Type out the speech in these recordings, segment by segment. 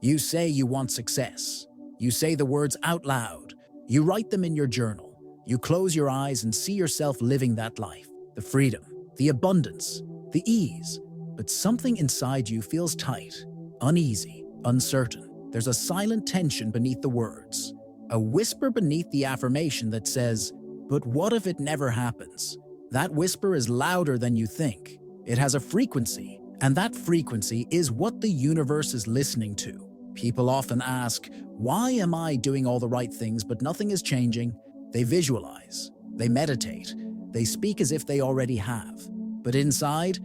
You say you want success. You say the words out loud. You write them in your journal. You close your eyes and see yourself living that life. The freedom, the abundance, the ease. But something inside you feels tight, uneasy, uncertain. There's a silent tension beneath the words. A whisper beneath the affirmation that says, "But what if it never happens?" That whisper is louder than you think. It has a frequency, and that frequency is what the universe is listening to. People often ask, why am I doing all the right things but nothing is changing? They visualize, they meditate, they speak as if they already have. But inside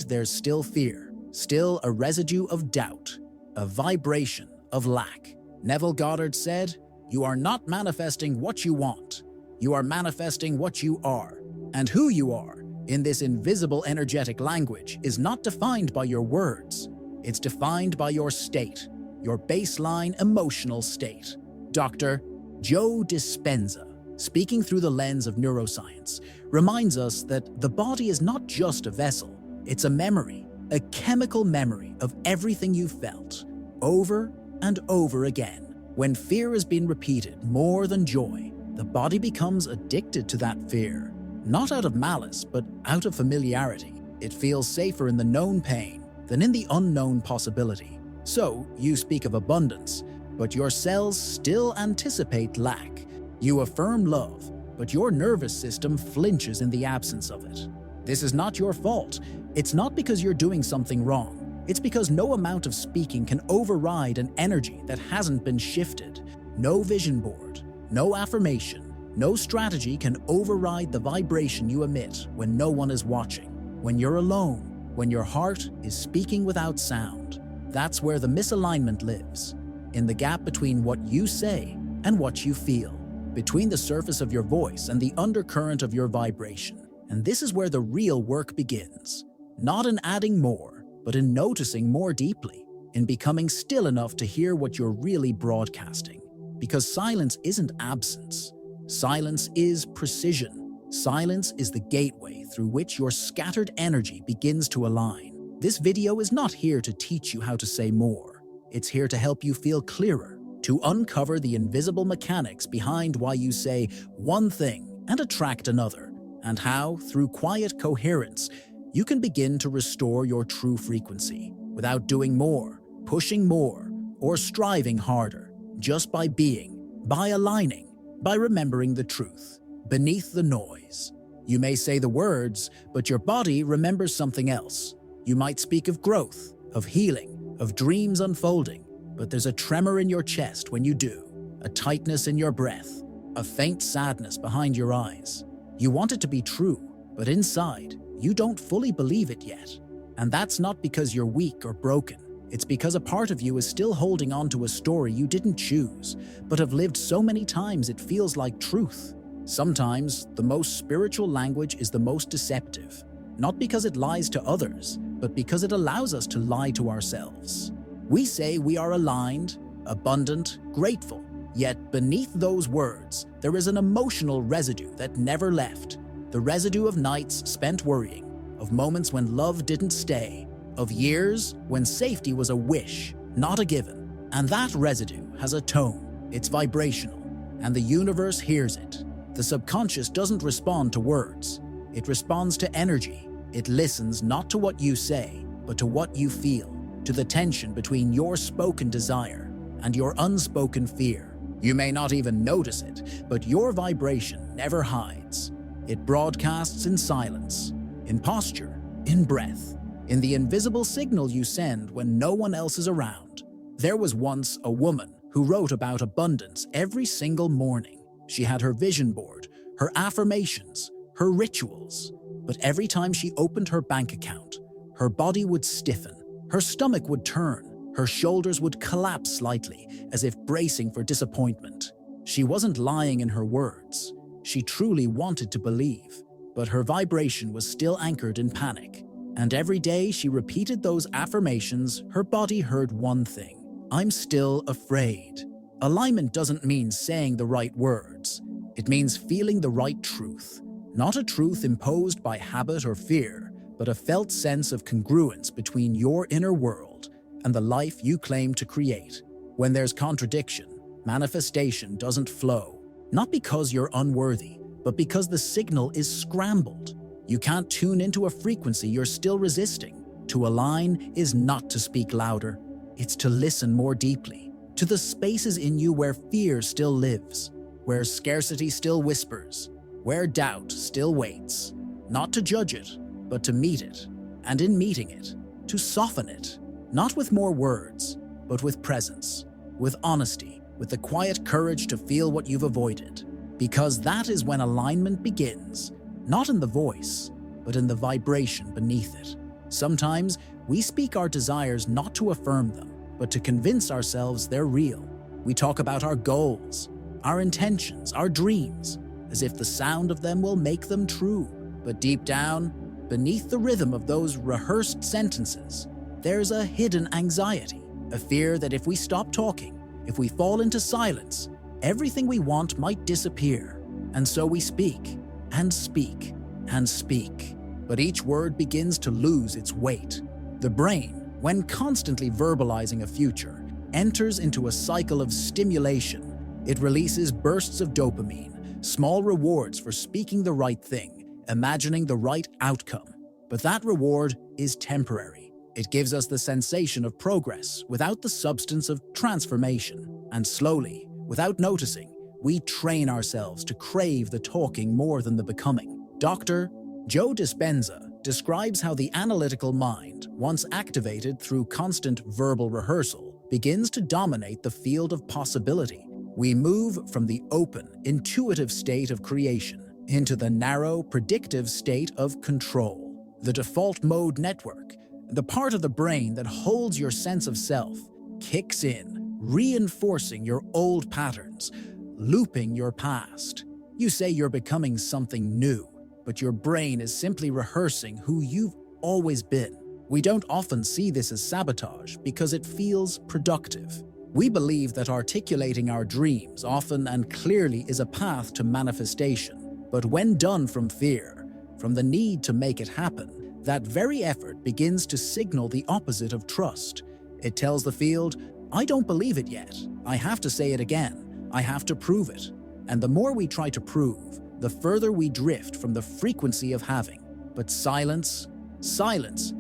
there's still fear, still a residue of doubt, a vibration of lack. Neville Goddard said, "You are not manifesting what you want. You are manifesting what you are." And who you are, in this invisible energetic language, is not defined by your words. It's defined by your state, your baseline emotional state. Dr. Joe Dispenza, speaking through the lens of neuroscience, reminds us that the body is not just a vessel. It's a memory, a chemical memory of everything you felt, over and over again. When fear has been repeated more than joy, the body becomes addicted to that fear. Not out of malice, but out of familiarity. It feels safer in the known pain than in the unknown possibility. So, you speak of abundance, but your cells still anticipate lack. You affirm love, but your nervous system flinches in the absence of it. This is not your fault. It's not because you're doing something wrong. It's because no amount of speaking can override an energy that hasn't been shifted. No vision board, no affirmation, no strategy can override the vibration you emit when no one is watching, when you're alone, when your heart is speaking without sound. That's where the misalignment lives, in the gap between what you say and what you feel, between the surface of your voice and the undercurrent of your vibration. And this is where the real work begins, not in adding more, but in noticing more deeply, in becoming still enough to hear what you're really broadcasting. Because silence isn't absence. Silence is precision. Silence is the gateway through which your scattered energy begins to align. This video is not here to teach you how to say more. It's here to help you feel clearer, to uncover the invisible mechanics behind why you say one thing and attract another, and how, through quiet coherence, you can begin to restore your true frequency without doing more, pushing more, or striving harder, just by being, by aligning, by remembering the truth, beneath the noise. You may say the words, but your body remembers something else. You might speak of growth, of healing, of dreams unfolding, but there's a tremor in your chest when you do, a tightness in your breath, a faint sadness behind your eyes. You want it to be true, but inside, you don't fully believe it yet. And that's not because you're weak or broken. It's because a part of you is still holding on to a story you didn't choose, but have lived so many times it feels like truth. Sometimes, the most spiritual language is the most deceptive, not because it lies to others, but because it allows us to lie to ourselves. We say we are aligned, abundant, grateful, yet beneath those words, there is an emotional residue that never left. The residue of nights spent worrying, of moments when love didn't stay, of years when safety was a wish, not a given. And that residue has a tone, it's vibrational, and the universe hears it. The subconscious doesn't respond to words, it responds to energy. It listens not to what you say, but to what you feel, to the tension between your spoken desire and your unspoken fear. You may not even notice it, but your vibration never hides. It broadcasts in silence, in posture, in breath, in the invisible signal you send when no one else is around. There was once a woman who wrote about abundance every single morning. She had her vision board, her affirmations, her rituals. But every time she opened her bank account, her body would stiffen, her stomach would turn, her shoulders would collapse slightly, as if bracing for disappointment. She wasn't lying in her words. She truly wanted to believe, but her vibration was still anchored in panic. And every day she repeated those affirmations, her body heard one thing: I'm still afraid. Alignment doesn't mean saying the right words. It means feeling the right truth. Not a truth imposed by habit or fear, but a felt sense of congruence between your inner world and the life you claim to create. When there's contradiction, manifestation doesn't flow. Not because you're unworthy, but because the signal is scrambled. You can't tune into a frequency you're still resisting. To align is not to speak louder. It's to listen more deeply, to the spaces in you where fear still lives, where scarcity still whispers, where doubt still waits. Not to judge it, but to meet it, and in meeting it, to soften it, not with more words, but with presence, with honesty, with the quiet courage to feel what you've avoided. Because that is when alignment begins, not in the voice, but in the vibration beneath it. Sometimes we speak our desires not to affirm them, but to convince ourselves they're real. We talk about our goals, our intentions, our dreams, as if the sound of them will make them true. But deep down, beneath the rhythm of those rehearsed sentences, there's a hidden anxiety, a fear that if we stop talking, if we fall into silence, everything we want might disappear. And so we speak, and speak, and speak. But each word begins to lose its weight. The brain, when constantly verbalizing a future, enters into a cycle of stimulation. It releases bursts of dopamine, small rewards for speaking the right thing, imagining the right outcome. But that reward is temporary. It gives us the sensation of progress without the substance of transformation. And slowly, without noticing, we train ourselves to crave the talking more than the becoming. Dr. Joe Dispenza describes how the analytical mind, once activated through constant verbal rehearsal, begins to dominate the field of possibility. We move from the open, intuitive state of creation into the narrow, predictive state of control. The default mode network, the part of the brain that holds your sense of self, kicks in, reinforcing your old patterns, looping your past. You say you're becoming something new, but your brain is simply rehearsing who you've always been. We don't often see this as sabotage because it feels productive. We believe that articulating our dreams often and clearly is a path to manifestation. But when done from fear, from the need to make it happen, that very effort begins to signal the opposite of trust. It tells the field, I don't believe it yet. I have to say it again. I have to prove it. And the more we try to prove, the further we drift from the frequency of having. But silence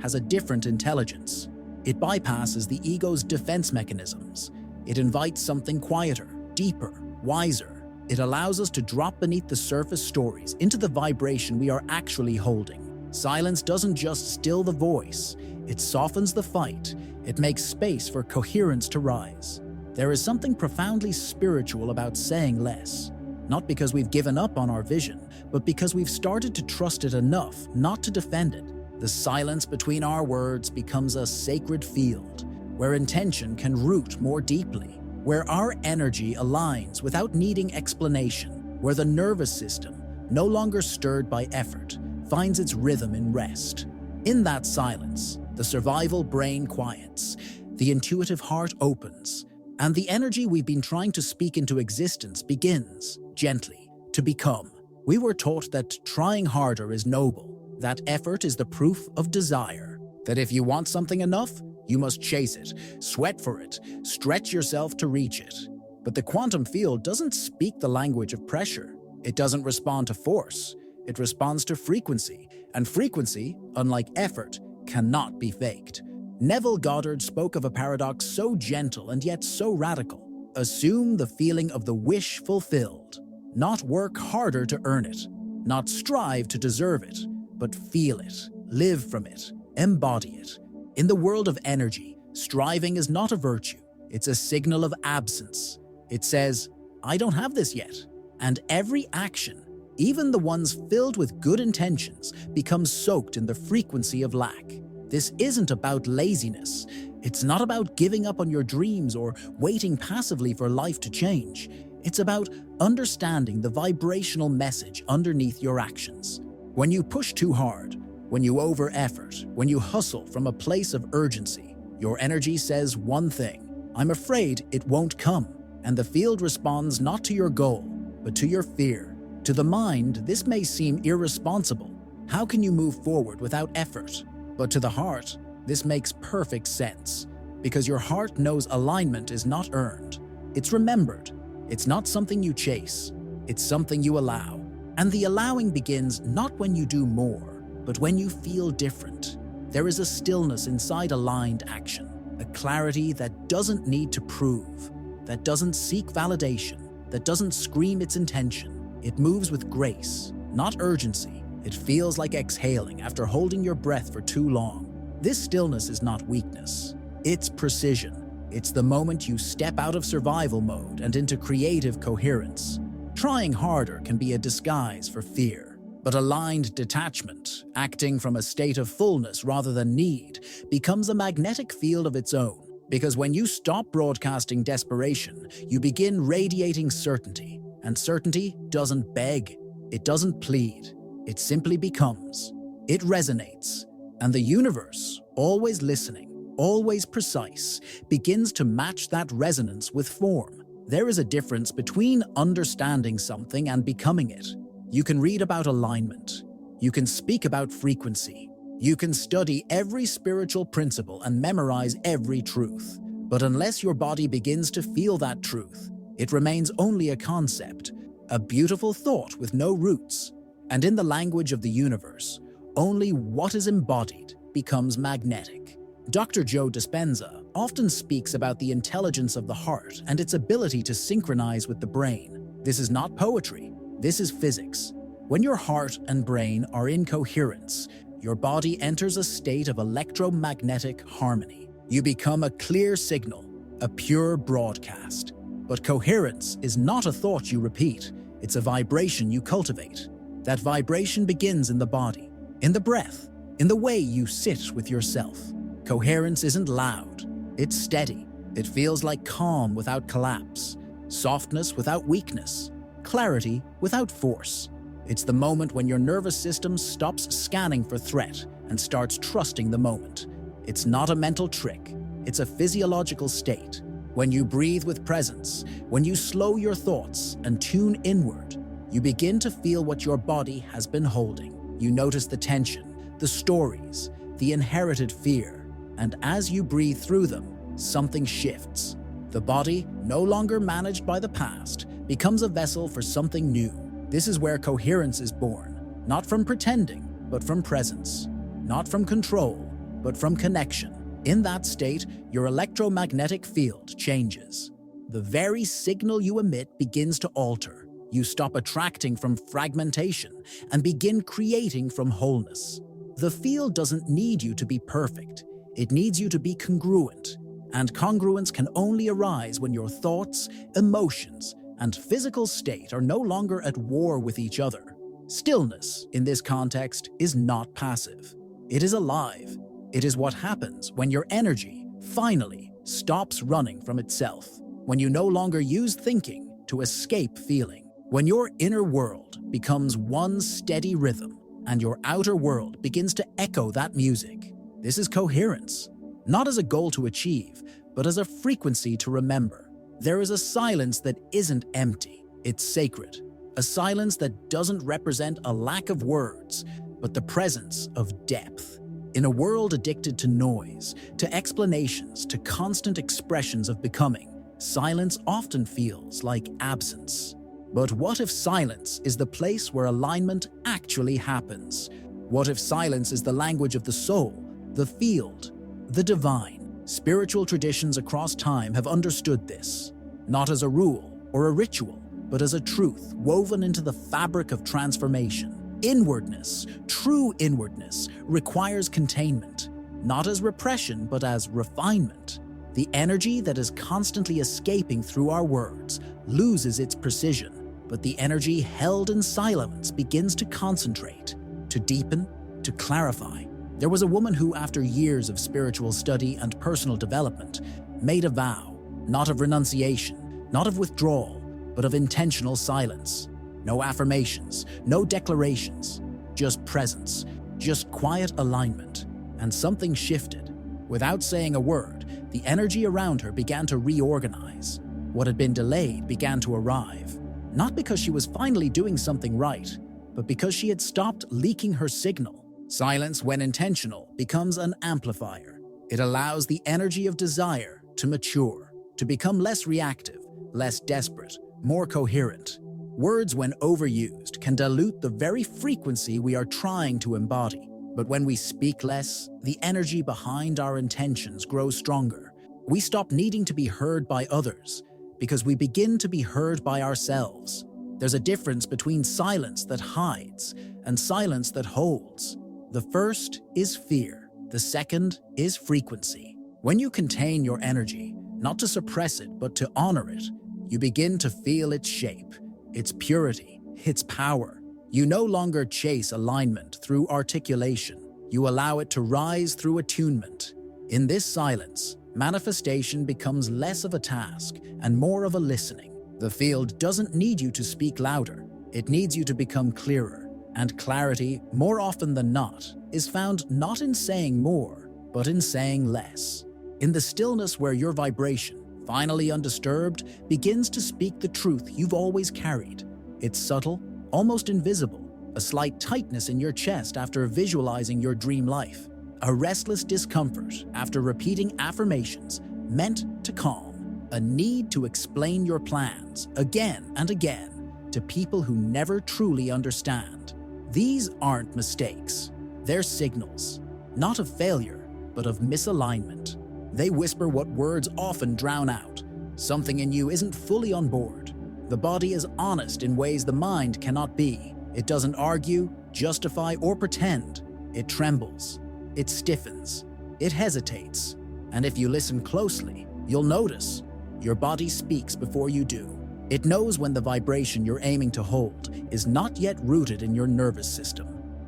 has a different intelligence. It bypasses the ego's defense mechanisms. It invites something quieter, deeper, wiser. It allows us to drop beneath the surface stories into the vibration we are actually holding. Silence doesn't just still the voice, it softens the fight. It makes space for coherence to rise. There is something profoundly spiritual about saying less. Not because we've given up on our vision, but because we've started to trust it enough not to defend it. The silence between our words becomes a sacred field, where intention can root more deeply, where our energy aligns without needing explanation, where the nervous system, no longer stirred by effort, finds its rhythm in rest. In that silence, the survival brain quiets, the intuitive heart opens, and the energy we've been trying to speak into existence begins, gently, to become. We were taught that trying harder is noble, that effort is the proof of desire, that if you want something enough, you must chase it, sweat for it, stretch yourself to reach it. But the quantum field doesn't speak the language of pressure. It doesn't respond to force. It responds to frequency, and frequency, unlike effort, cannot be faked. Neville Goddard spoke of a paradox so gentle and yet so radical. Assume the feeling of the wish fulfilled. Not work harder to earn it, not strive to deserve it, but feel it, live from it, embody it. In the world of energy, striving is not a virtue, it's a signal of absence. It says, I don't have this yet. And every action, even the ones filled with good intentions, becomes soaked in the frequency of lack. This isn't about laziness. It's not about giving up on your dreams or waiting passively for life to change. It's about understanding the vibrational message underneath your actions. When you push too hard, when you over-effort, when you hustle from a place of urgency, your energy says one thing: I'm afraid it won't come. And the field responds not to your goal, but to your fear. To the mind, this may seem irresponsible. How can you move forward without effort? But to the heart, this makes perfect sense. Because your heart knows alignment is not earned. It's remembered. It's not something you chase. It's something you allow. And the allowing begins not when you do more, but when you feel different. There is a stillness inside aligned action, a clarity that doesn't need to prove, that doesn't seek validation, that doesn't scream its intention. It moves with grace, not urgency. It feels like exhaling after holding your breath for too long. This stillness is not weakness. It's precision. It's the moment you step out of survival mode and into creative coherence. Trying harder can be a disguise for fear, but aligned detachment, acting from a state of fullness rather than need, becomes a magnetic field of its own. Because when you stop broadcasting desperation, you begin radiating certainty. And certainty doesn't beg, it doesn't plead, it simply becomes. It resonates. And the universe, always listening, always precise, begins to match that resonance with form. There is a difference between understanding something and becoming it. You can read about alignment. You can speak about frequency. You can study every spiritual principle and memorize every truth. But unless your body begins to feel that truth, it remains only a concept, a beautiful thought with no roots. And in the language of the universe, only what is embodied becomes magnetic. Dr. Joe Dispenza often speaks about the intelligence of the heart and its ability to synchronize with the brain. This is not poetry, this is physics. When your heart and brain are in coherence, your body enters a state of electromagnetic harmony. You become a clear signal, a pure broadcast. But coherence is not a thought you repeat, it's a vibration you cultivate. That vibration begins in the body, in the breath, in the way you sit with yourself. Coherence isn't loud, it's steady. It feels like calm without collapse, softness without weakness, clarity without force. It's the moment when your nervous system stops scanning for threat and starts trusting the moment. It's not a mental trick, it's a physiological state. When you breathe with presence, when you slow your thoughts and tune inward, you begin to feel what your body has been holding. You notice the tension, the stories, the inherited fear. And as you breathe through them, something shifts. The body, no longer managed by the past, becomes a vessel for something new. This is where coherence is born, not from pretending, but from presence, not from control, but from connection. In that state, your electromagnetic field changes. The very signal you emit begins to alter. You stop attracting from fragmentation and begin creating from wholeness. The field doesn't need you to be perfect. It needs you to be congruent, and congruence can only arise when your thoughts, emotions, and physical state are no longer at war with each other. Stillness, in this context, is not passive. It is alive. It is what happens when your energy, finally, stops running from itself, when you no longer use thinking to escape feeling, when your inner world becomes one steady rhythm, and your outer world begins to echo that music. This is coherence, not as a goal to achieve, but as a frequency to remember. There is a silence that isn't empty, it's sacred. A silence that doesn't represent a lack of words, but the presence of depth. In a world addicted to noise, to explanations, to constant expressions of becoming, silence often feels like absence. But what if silence is the place where alignment actually happens? What if silence is the language of the soul, the field, the divine? Spiritual traditions across time have understood this, not as a rule or a ritual, but as a truth woven into the fabric of transformation. Inwardness, true inwardness, requires containment, not as repression, but as refinement. The energy that is constantly escaping through our words loses its precision, but the energy held in silence begins to concentrate, to deepen, to clarify. There was a woman who, after years of spiritual study and personal development, made a vow, not of renunciation, not of withdrawal, but of intentional silence. No affirmations, no declarations, just presence, just quiet alignment. And something shifted. Without saying a word, the energy around her began to reorganize. What had been delayed began to arrive, not because she was finally doing something right, but because she had stopped leaking her signal. Silence, when intentional, becomes an amplifier. It allows the energy of desire to mature, to become less reactive, less desperate, more coherent. Words, when overused, can dilute the very frequency we are trying to embody. But when we speak less, the energy behind our intentions grows stronger. We stop needing to be heard by others because we begin to be heard by ourselves. There's a difference between silence that hides and silence that holds. The first is fear. The second is frequency. When you contain your energy, not to suppress it, but to honor it, you begin to feel its shape, its purity, its power. You no longer chase alignment through articulation. You allow it to rise through attunement. In this silence, manifestation becomes less of a task and more of a listening. The field doesn't need you to speak louder. It needs you to become clearer. And clarity, more often than not, is found not in saying more, but in saying less. In the stillness where your vibration, finally undisturbed, begins to speak the truth you've always carried. It's subtle, almost invisible, a slight tightness in your chest after visualizing your dream life, a restless discomfort after repeating affirmations meant to calm, a need to explain your plans again and again to people who never truly understand. These aren't mistakes. They're signals, not of failure, but of misalignment. They whisper what words often drown out. Something in you isn't fully on board. The body is honest in ways the mind cannot be. It doesn't argue, justify, or pretend. It trembles. It stiffens. It hesitates. And if you listen closely, you'll notice your body speaks before you do. It knows when the vibration you're aiming to hold is not yet rooted in your nervous system.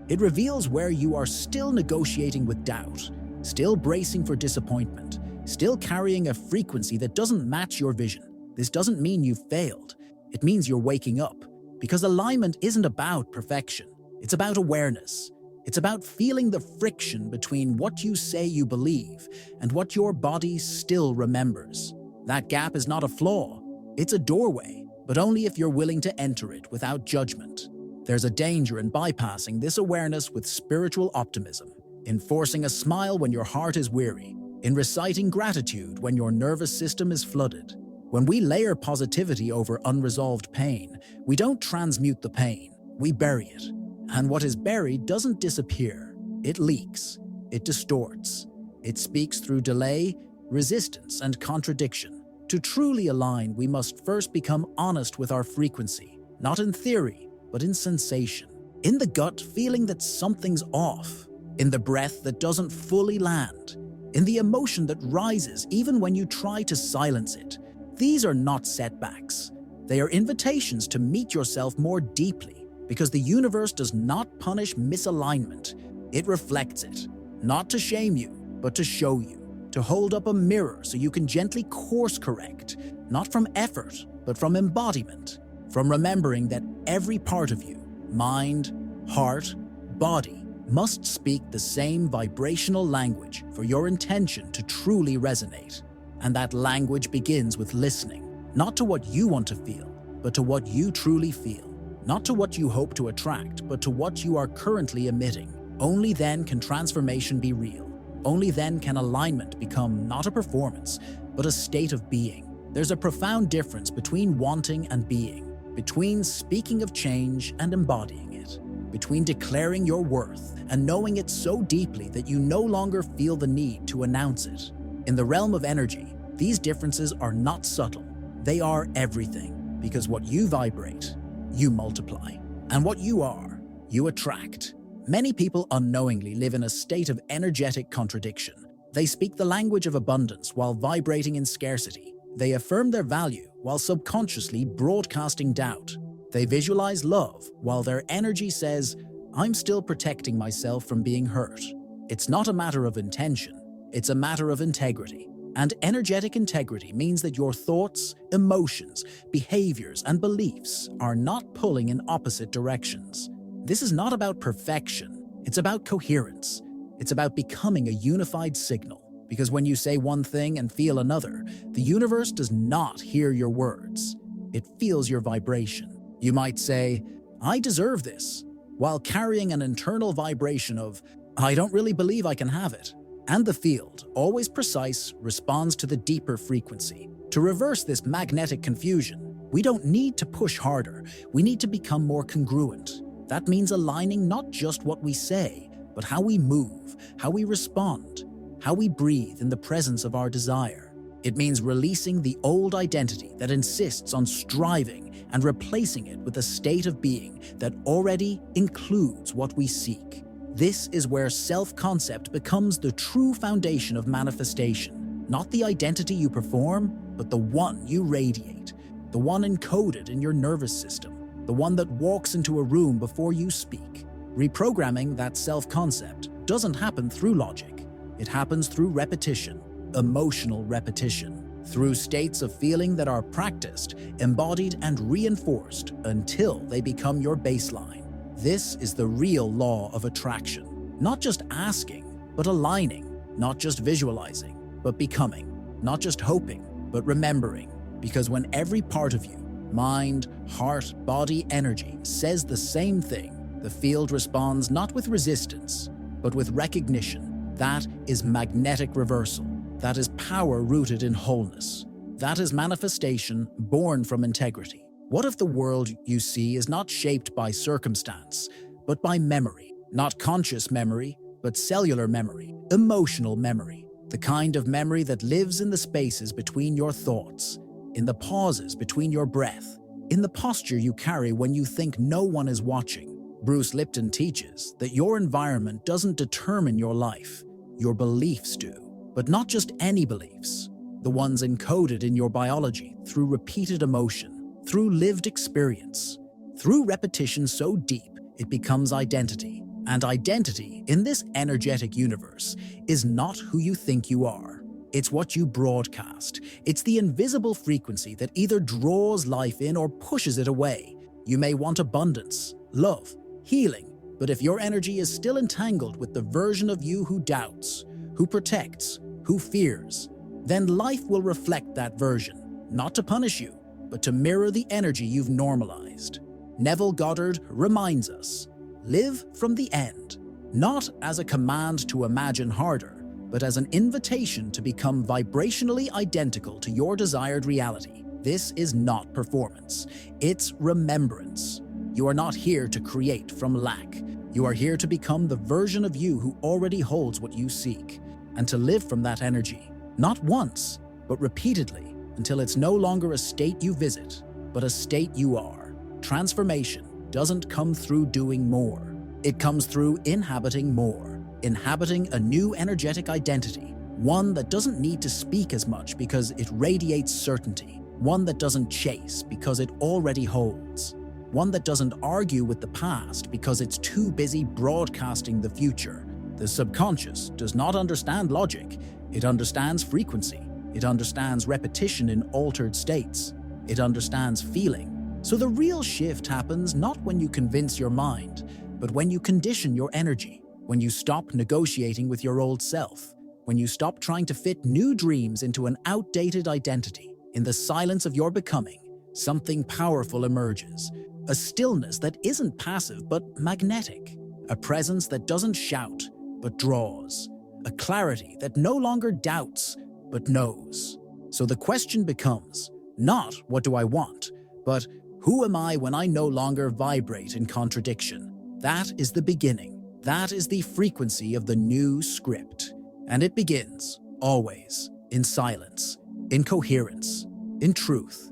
It reveals where you are still negotiating with doubt, still bracing for disappointment, still carrying a frequency that doesn't match your vision. This doesn't mean you've failed. It means you're waking up. Because alignment isn't about perfection. It's about awareness. It's about feeling the friction between what you say you believe and what your body still remembers. That gap is not a flaw. It's a doorway, but only if you're willing to enter it without judgment. There's a danger in bypassing this awareness with spiritual optimism, in forcing a smile when your heart is weary, in reciting gratitude when your nervous system is flooded. When we layer positivity over unresolved pain, we don't transmute the pain, we bury it. And what is buried doesn't disappear. It leaks. It distorts. It speaks through delay, resistance, and contradiction. To truly align, we must first become honest with our frequency, not in theory, but in sensation. In the gut feeling that something's off, in the breath that doesn't fully land, in the emotion that rises even when you try to silence it. These are not setbacks. They are invitations to meet yourself more deeply, because the universe does not punish misalignment. It reflects it, not to shame you, but to show you, to hold up a mirror so you can gently course correct, not from effort, but from embodiment, from remembering that every part of you, mind, heart, body, must speak the same vibrational language for your intention to truly resonate. And that language begins with listening, not to what you want to feel, but to what you truly feel. Not to what you hope to attract, but to what you are currently emitting. Only then can transformation be real. Only then can alignment become not a performance, but a state of being. There's a profound difference between wanting and being, between speaking of change and embodying it, between declaring your worth and knowing it so deeply that you no longer feel the need to announce it. In the realm of energy, these differences are not subtle. They are everything, because what you vibrate, you multiply. And what you are, you attract. Many people unknowingly live in a state of energetic contradiction. They speak the language of abundance while vibrating in scarcity. They affirm their value while subconsciously broadcasting doubt. They visualize love while their energy says, I'm still protecting myself from being hurt. It's not a matter of intention. It's a matter of integrity. And energetic integrity means that your thoughts, emotions, behaviors, and beliefs are not pulling in opposite directions. This is not about perfection. It's about coherence. It's about becoming a unified signal. Because when you say one thing and feel another, the universe does not hear your words. It feels your vibration. You might say, I deserve this, while carrying an internal vibration of, I don't really believe I can have it. And the field, always precise, responds to the deeper frequency. To reverse this magnetic confusion, we don't need to push harder, we need to become more congruent. That means aligning not just what we say, but how we move, how we respond, how we breathe in the presence of our desire. It means releasing the old identity that insists on striving and replacing it with a state of being that already includes what we seek. This is where self-concept becomes the true foundation of manifestation. Not the identity you perform, but the one you radiate. The one encoded in your nervous system. The one that walks into a room before you speak. Reprogramming that self-concept doesn't happen through logic. It happens through repetition, emotional repetition, through states of feeling that are practiced, embodied, and reinforced until they become your baseline. This is the real law of attraction. Not just asking, but aligning. Not just visualizing, but becoming. Not just hoping, but remembering. Because when every part of you, mind, heart, body, energy, says the same thing, the field responds not with resistance, but with recognition. That is magnetic reversal. That is power rooted in wholeness. That is manifestation born from integrity. What if the world you see is not shaped by circumstance, but by memory? Not conscious memory, but cellular memory, emotional memory. The kind of memory that lives in the spaces between your thoughts, in the pauses between your breath, in the posture you carry when you think no one is watching. Bruce Lipton teaches that your environment doesn't determine your life, your beliefs do. But not just any beliefs, the ones encoded in your biology through repeated emotion, through lived experience, through repetition so deep it becomes identity. And identity, in this energetic universe, is not who you think you are. It's what you broadcast. It's the invisible frequency that either draws life in or pushes it away. You may want abundance, love, healing, but if your energy is still entangled with the version of you who doubts, who protects, who fears, then life will reflect that version, not to punish you, but to mirror the energy you've normalized. Neville Goddard reminds us, live from the end, not as a command to imagine harder, but as an invitation to become vibrationally identical to your desired reality. This is not performance, it's remembrance. You are not here to create from lack. You are here to become the version of you who already holds what you seek, and to live from that energy, not once, but repeatedly, until it's no longer a state you visit, but a state you are. Transformation doesn't come through doing more. It comes through inhabiting more, inhabiting a new energetic identity, one that doesn't need to speak as much because it radiates certainty, one that doesn't chase because it already holds, one that doesn't argue with the past because it's too busy broadcasting the future. The subconscious does not understand logic. It understands frequency. It understands repetition in altered states. It understands feeling. So the real shift happens not when you convince your mind, but when you condition your energy, when you stop negotiating with your old self, when you stop trying to fit new dreams into an outdated identity. In the silence of your becoming, something powerful emerges. A stillness that isn't passive but magnetic. A presence that doesn't shout but draws. A clarity that no longer doubts but knows. So the question becomes, not what do I want, but who am I when I no longer vibrate in contradiction? That is the beginning. That is the frequency of the new script. And it begins, always, in silence, in coherence, in truth.